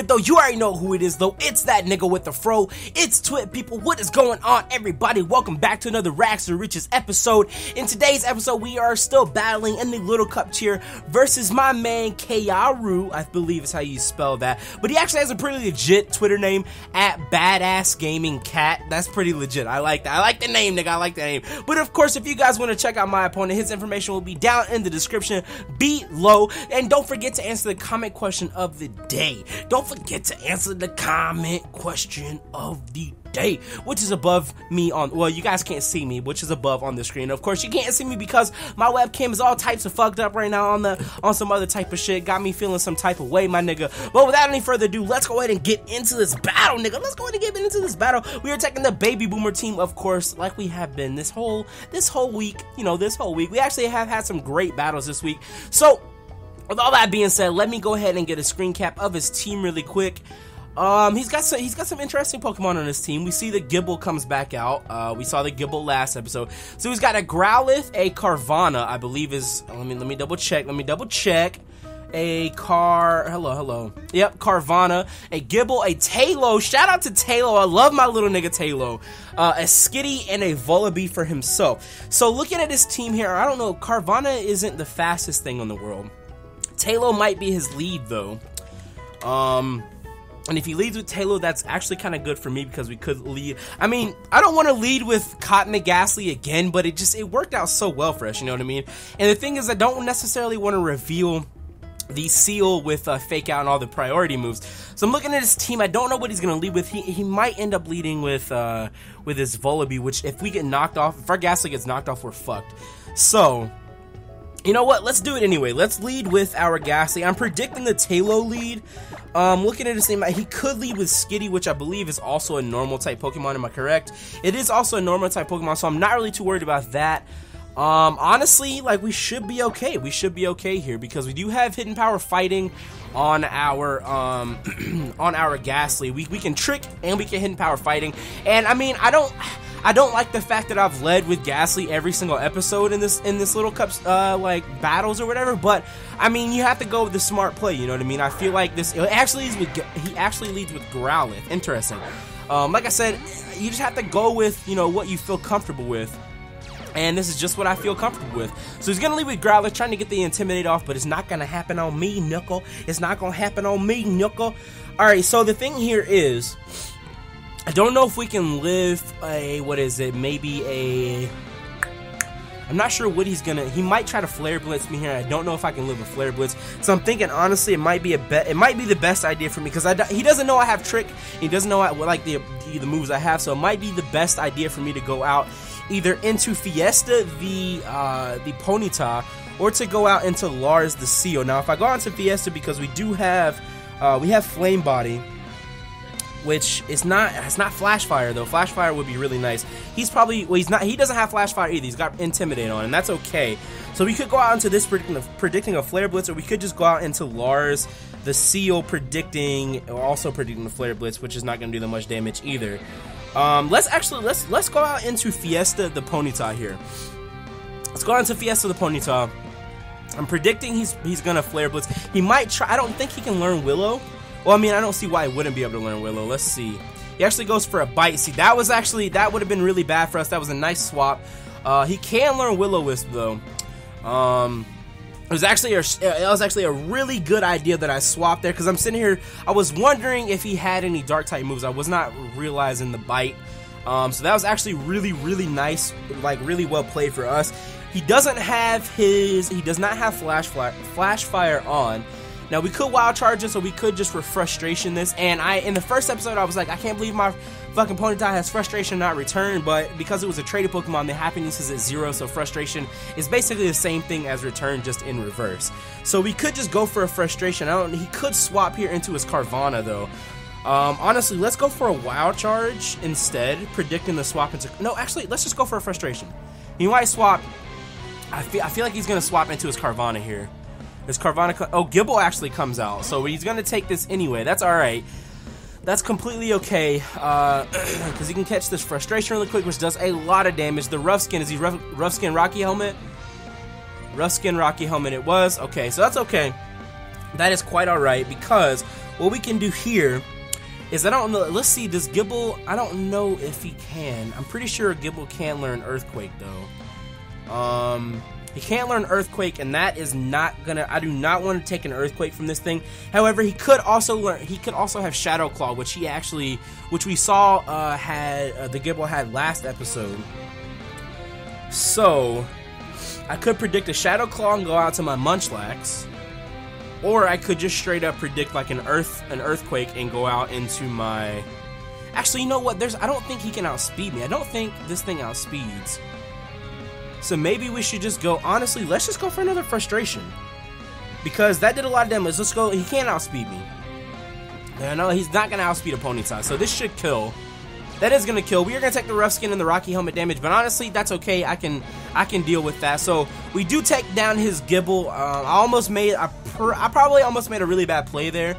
it though, you already know who it is though. It's that nigga with the fro. It's Twit people. What is going on, everybody? Welcome back to another Rags2Riches episode. In today's episode, we are still battling in the Little Cup tier versus my man Kayaru, I believe is how you spell that. But he actually has a pretty legit Twitter name at Badass Gaming Cat. That's pretty legit. I like that. I like the name, nigga. I like the name. But of course, if you guys want to check out my opponent, his information will be down in the description below. And don't forget to answer the comment question of the day. Don't forget to answer the comment question of the day, which is above me on, well, you guys can't see me, which is above on the screen. Of course, you can't see me because my webcam is all types of fucked up right now on some other type of shit. Got me feeling some type of way, my nigga. But without any further ado, let's go ahead and get into this battle, nigga. Let's go ahead and get into this battle. We are taking the Baby Boomer team, of course, like we have been this whole week. You know, this whole week. We actually have had some great battles this week. So, with all that being said, let me go ahead and get a screen cap of his team really quick. He's got some interesting Pokemon on his team. We see the Gibble comes back out. We saw the Gibble last episode. So he's got a Growlithe, a Carvanha, I believe is, let me double check. Hello. Yep, Carvanha, a Gibble, a Tailo. Shout out to Tailo. I love my little nigga Tailo. A Skitty and a Vullaby for himself. So looking at his team here, I don't know, Carvanha isn't the fastest thing in the world. Tailo might be his lead though. And if he leads with Tailo, that's actually kind of good for me because we could lead. I mean, I don't want to lead with Cotton and Ghastly again, but it worked out so well for us, you know what I mean? And the thing is, I don't necessarily want to reveal the seal with Fake Out and all the priority moves. So I'm looking at his team. I don't know what he's going to lead with. He might end up leading with his Vullaby, which if we get knocked off, if our Ghastly gets knocked off, we're fucked. So, you know what? Let's do it anyway. Let's lead with our Ghastly. I'm predicting the Tailo lead. Looking at his name, he could lead with Skitty, which I believe is also a normal type Pokemon. Am I correct? It is also a normal type Pokemon, so I'm not really too worried about that. Honestly, like, we should be okay. We should be okay here because we do have Hidden Power Fighting on our on our Ghastly. We can Trick and we can Hidden Power Fighting. And I mean, I don't like the fact that I've led with Ghastly every single episode in this Little Cups like battles or whatever, but I mean, you have to go with the smart play, you know what I mean? I feel like he actually leads with Growlithe. Interesting. Like I said, you just have to go with, you know, what you feel comfortable with. And this is just what I feel comfortable with. So he's gonna lead with Growlithe, trying to get the Intimidate off, but it's not gonna happen on me, Knuckle. It's not gonna happen on me, Knuckle. Alright, so the thing here is, I don't know if we can live a, what is it, maybe a, I'm not sure what he might try to Flare Blitz me here. I don't know if I can live a Flare Blitz. So I'm thinking, honestly, it might be the best idea for me, because he doesn't know I have Trick, he doesn't know what the moves I have, so it might be the best idea for me to go out either into Fiesta, the Ponyta, or to go out into Lars, the Seal. Now, if I go out into Fiesta, because we have Flame Body, which is it's not Flash Fire though. Flash Fire would be really nice. He doesn't have Flash Fire either. He's got Intimidate on, and that's okay. So we could go out into this predicting a Flare Blitz, or we could just go out into Lars, the Seal, also predicting the Flare Blitz, which is not going to do that much damage either. Let's go out into Fiesta, the Ponyta here. Let's go out into Fiesta, the Ponyta. I'm predicting he's gonna Flare Blitz. He might try. I don't think he can learn Willow. Well, I mean, I don't see why he wouldn't be able to learn Willow. Let's see. He actually goes for a Bite. See, that would have been really bad for us. That was a nice swap. He can learn Will-O-Wisp though. It was actually a really good idea that I swapped there, because I'm sitting here, I was wondering if he had any dark type moves. I was not realizing the Bite. So that was actually really, really nice, like really well played for us. He does not have Flash Fire on. Now we could Wild Charge this, or we could just Frustration this. And in the first episode, I was like, I can't believe my fucking Ponyta has Frustration not Return, but because it was a traded Pokemon, the happiness is at 0, so Frustration is basically the same thing as Return, just in reverse. So we could just go for a Frustration. He could swap here into his Carvanha though. Honestly, let's go for a Wild Charge instead, predicting the swap into. No, actually, let's just go for a Frustration. He might swap. I feel like he's gonna swap into his Carvanha here. His Carvanha. Oh, Gibble actually comes out, so he's gonna take this anyway. That's all right. That's completely okay, because he can catch this Frustration really quick, which does a lot of damage. The Rough Skin, is he Rough Skin Rocky Helmet? Rough Skin Rocky Helmet it was. Okay, so that's okay. That is quite alright, because what we can do here is, I don't know, let's see, does Gible, I don't know if he can. I'm pretty sure Gible can learn Earthquake though. He can't learn Earthquake, and that is not gonna, I do not want to take an Earthquake from this thing. However, he could also learn, he could also have Shadow Claw, which we saw had the Gible had last episode. So I could predict a Shadow Claw and go out to my Munchlax, or I could just straight up predict like an Earthquake and go out into my. Actually, you know what? I don't think he can outspeed me. I don't think this thing outspeeds. So maybe we should just go. Honestly, let's just go for another Frustration, because that did a lot of damage. Let's go. He can't outspeed me. I know he's not gonna outspeed a Ponyta, so this should kill. That is gonna kill. We are gonna take the Rough Skin and the Rocky Helmet damage, but honestly, that's okay. I can deal with that. So we do take down his Gible. I probably almost made a really bad play there.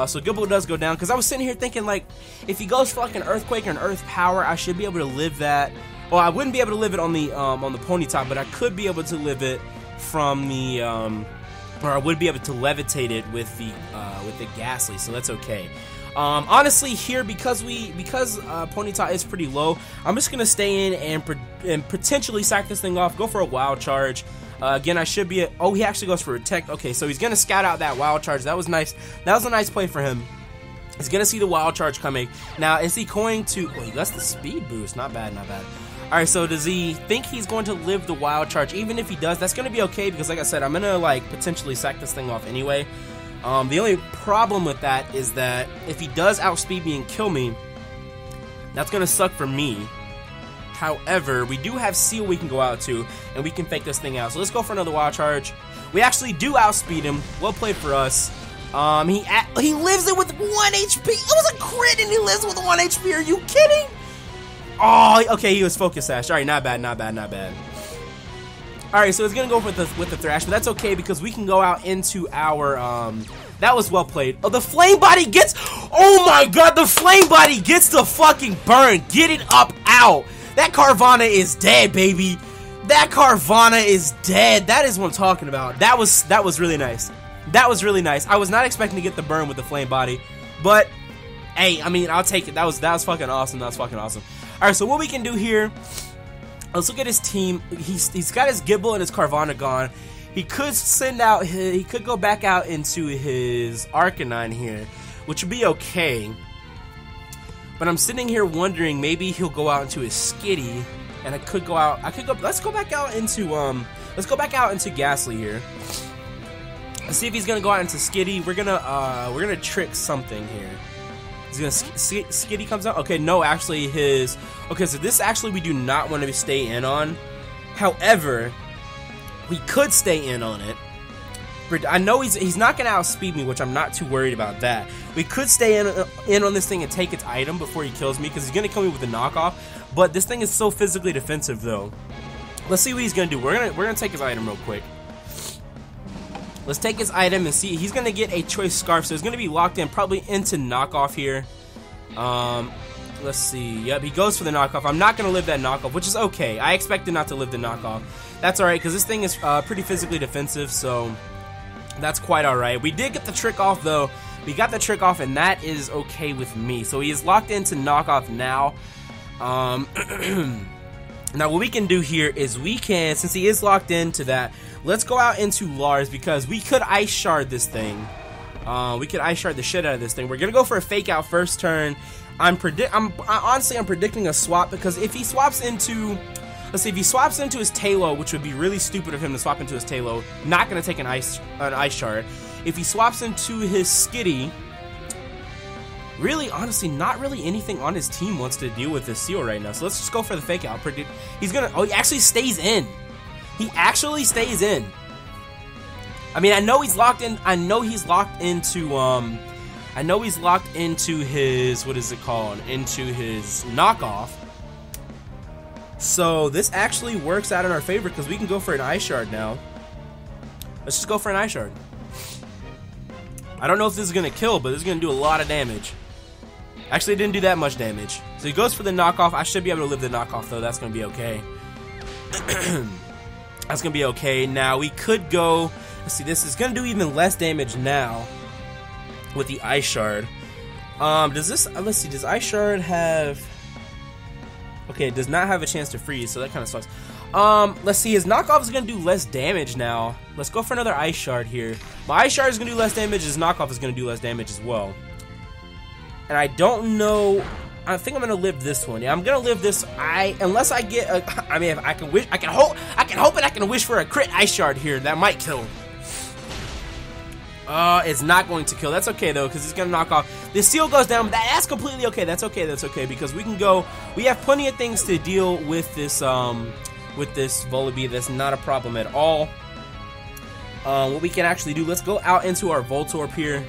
So Gible does go down, because I was sitting here thinking, like, if he goes for like an Earthquake or an Earth Power, I should be able to live that. Well, I wouldn't be able to live it on the Ponyta, but I could be able to live it from the or I would be able to levitate it with the Ghastly. So that's okay. Honestly, here, because Ponyta is pretty low, I'm just gonna stay in and potentially sack this thing off. Go for a Wild Charge. Again, I should be. Oh, he actually goes for a Tech. Okay, so he's gonna scout out that Wild Charge. That was nice. That was a nice play for him. He's gonna see the Wild Charge coming. Now, is he going to? Oh, he got the Speed Boost. Not bad. Not bad. All right. So does he think he's going to live the Wild Charge? Even if he does, that's gonna be okay, because like I said, I'm gonna like potentially sack this thing off anyway. The only problem with that is that if he does outspeed me and kill me, that's gonna suck for me. However, we do have Seal we can go out to, and we can fake this thing out. So let's go for another Wild Charge. We actually do outspeed him. Well played for us. He lives it with 1 HP. It was a crit, and he lives with 1 HP. Are you kidding? Oh, okay. He was Focus Sash. All right, not bad, not bad, not bad. All right, so it's gonna go with the Thrash, but that's okay, because we can go out into our that was well played. Oh, the Flame Body gets. Oh my God, the Flame Body gets the fucking burn. Get it up out. That Carvanha is dead, baby. That Carvanha is dead. That is what I'm talking about. That was really nice. That was really nice. I was not expecting to get the burn with the Flame Body, but hey, I mean, I'll take it. That was fucking awesome. That was fucking awesome. All right, so what we can do here. Let's look at his team. He's got his Gible and his Carvanha gone. He could he could go back out into his Arcanine here, which would be okay. But I'm sitting here wondering, maybe he'll go out into his Skitty, and let's go back out into Ghastly here. Let's see if he's gonna go out into Skitty. We're gonna trick something here. He's gonna Skitty comes out. Okay, no, actually okay, so this actually we do not want to stay in on. However, we could stay in on it. I know he's not gonna outspeed me, which I'm not too worried about that. We could stay in on this thing and take its item before he kills me, because he's gonna kill me with a knockoff. But this thing is so physically defensive, though. Let's see what he's gonna do. We're gonna take his item real quick. Let's take his item and see. He's gonna get a Choice Scarf, so he's gonna be locked in probably into knockoff here. Let's see. Yep, he goes for the knockoff. I'm not gonna live that knockoff, which is okay. I expected not to live the knockoff. That's alright, because this thing is pretty physically defensive, so that's quite alright. We did get the trick off, though. We got the trick off, and that is okay with me. So he is locked into knockoff now. Now what we can do here is since he is locked into that, let's go out into Lars, because we could Ice Shard this thing. We could Ice Shard the shit out of this thing. We're gonna go for a Fake Out first turn. Honestly, I'm predicting a swap, because if he swaps into, let's see, if he swaps into his Tailo, which would be really stupid of him to swap into his Tailo, not gonna take an Ice Shard. If he swaps into his Skitty, really, honestly, not really anything on his team wants to deal with this Seal right now. So let's just go for the Fake Out. He's gonna. Oh, he actually stays in. He actually stays in. I mean, I know he's locked in. I know he's locked into. I know he's locked into his. What is it called? Into his knockoff. So this actually works out in our favor, because we can go for an Ice Shard now. Let's just go for an Ice Shard. I don't know if this is gonna kill, but this is gonna do a lot of damage. Actually, it didn't do that much damage. So he goes for the knockoff. I should be able to live the knockoff, though. That's gonna be okay. That's gonna be okay. Now we could go. Let's see. This is gonna do even less damage now. with the Ice Shard. Does this, let's see, does Ice Shard have, okay, it does not have a chance to freeze, so that kind of sucks. Let's see, his knockoff is going to do less damage now. Let's go for another Ice Shard here. My Ice Shard is going to do less damage, his knockoff is going to do less damage as well. And I don't know, I think I'm going to live this one. Yeah, I'm going to live this, unless I get a, I mean, if I can wish, I can hope and I can wish for a crit Ice Shard here. That might kill him. It's not going to kill. That's okay though, because it's gonna knock off. The seal goes down. That's completely okay. That's okay. That's okay, because we can go. We have plenty of things to deal with this Volibee. That's not a problem at all. What we can actually do, let's go out into our Voltorb here.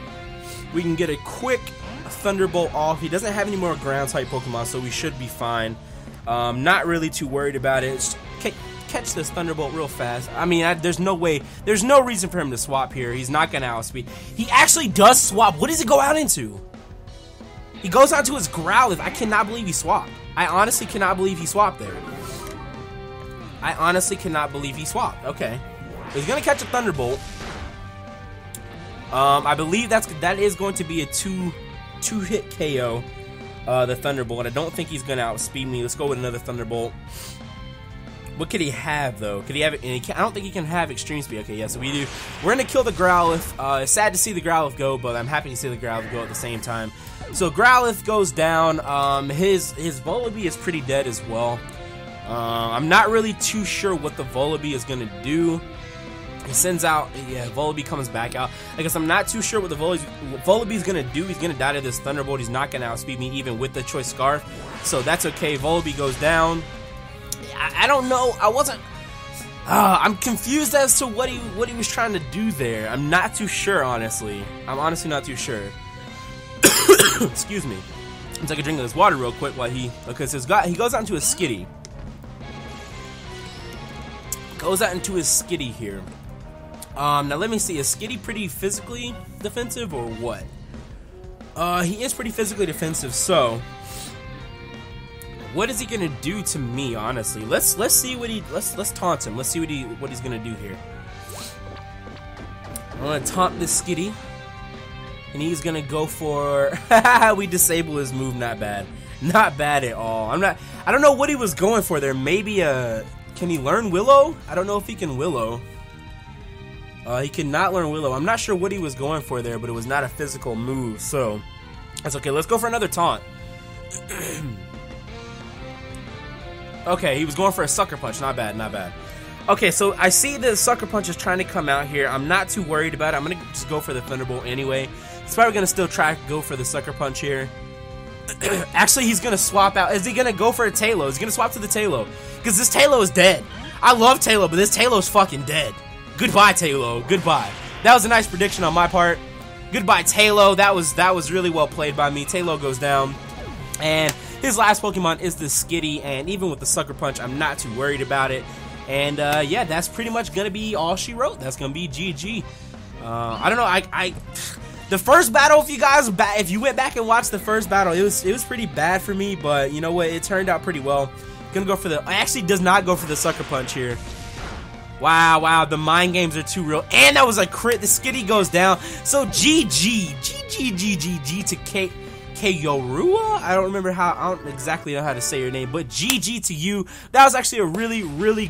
We can get a quick Thunderbolt off. He doesn't have any more ground type Pokemon, so we should be fine. Not really too worried about it. Just catch this Thunderbolt real fast. I mean, there's no way, there's no reason for him to swap here. He's not gonna outspeed. He actually does swap. What does he go out into? He goes out to his Growlithe. I cannot believe he swapped. I honestly cannot believe he swapped there. I honestly cannot believe he swapped. Okay, he's gonna catch a Thunderbolt. I believe that is going to be a two-hit KO. The Thunderbolt. I don't think he's gonna outspeed me. Let's go with another Thunderbolt. What could he have though? Could he have it? I don't think he can have extreme speed. Okay, yeah, so we do. We're gonna kill the Growlithe. It's sad to see the Growlithe go, but I'm happy to see the Growlithe go at the same time. So Growlithe goes down. His Volibee is pretty dead as well. I'm not really too sure what the Volibee is gonna do. He sends out, yeah, Volibee comes back out. I guess I'm not too sure what the Volibee is gonna do. He's gonna die to this Thunderbolt. He's not gonna outspeed me even with the Choice Scarf, so that's okay. Volibee goes down. I don't know. I wasn't. I'm confused as to what he was trying to do there. I'm not too sure, honestly. I'm honestly not too sure. Excuse me. Let's take a drink of this water real quick while he goes out into his Skitty. Goes out into his Skitty here. Now let me see. Is Skitty pretty physically defensive or what? He is pretty physically defensive. So, what is he gonna do to me? Honestly, let's see what he let's taunt him. Let's see what he's gonna do here. I'm gonna taunt this Skitty, and he's gonna go for. We disable his move. Not bad. Not bad at all. I don't know what he was going for there. Maybe can he learn Willow? I don't know if he can Willow. He cannot learn Willow. I'm not sure what he was going for there, but it was not a physical move, so that's okay. Let's go for another taunt. Okay, he was going for a Sucker Punch. Not bad, not bad. Okay, so I see the Sucker Punch is trying to come out here. I'm not too worried about it. I'm going to just go for the Thunderbolt anyway. He's probably going to still try to go for the Sucker Punch here. Actually, he's going to swap out. Is he going to go for a Tailo? He's going to swap to the Tailo. Because this Tailo is dead. I love Tailo, but this Tailo is fucking dead. Goodbye, Tailo. Goodbye. That was a nice prediction on my part. Goodbye, Tailo. That was really well played by me. Tailo goes down. And his last Pokemon is the Skitty. And even with the Sucker Punch, I'm not too worried about it. And yeah, that's pretty much going to be all she wrote. That's going to be GG. I don't know. The first battle, if you went back and watched the first battle, it was pretty bad for me, but you know what? It turned out pretty well. Gonna go for the. Actually, does not go for the Sucker Punch here. Wow, the mind games are too real, and that was a crit. The Skitty goes down. So GG to Yorua. I don't remember how. I don't exactly know how to say your name, but GG to you. That was actually a really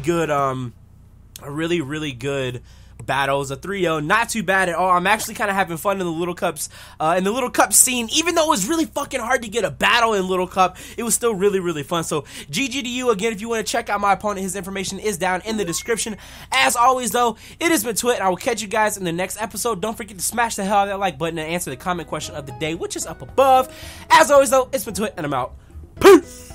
good battle. It was a 3-0, not too bad at all. I'm actually kind of having fun in the Little Cups, in the Little Cup scene. Even though it was really fucking hard to get a battle in Little Cup, it was still really fun. So GG to you again. If you want to check out my opponent, his information is down in the description. As always, though, it has been Twit, and I will catch you guys in the next episode. Don't forget to smash the hell out of that like button and answer the comment question of the day, which is up above. As always, though, it's been Twit, and I'm out. Peace.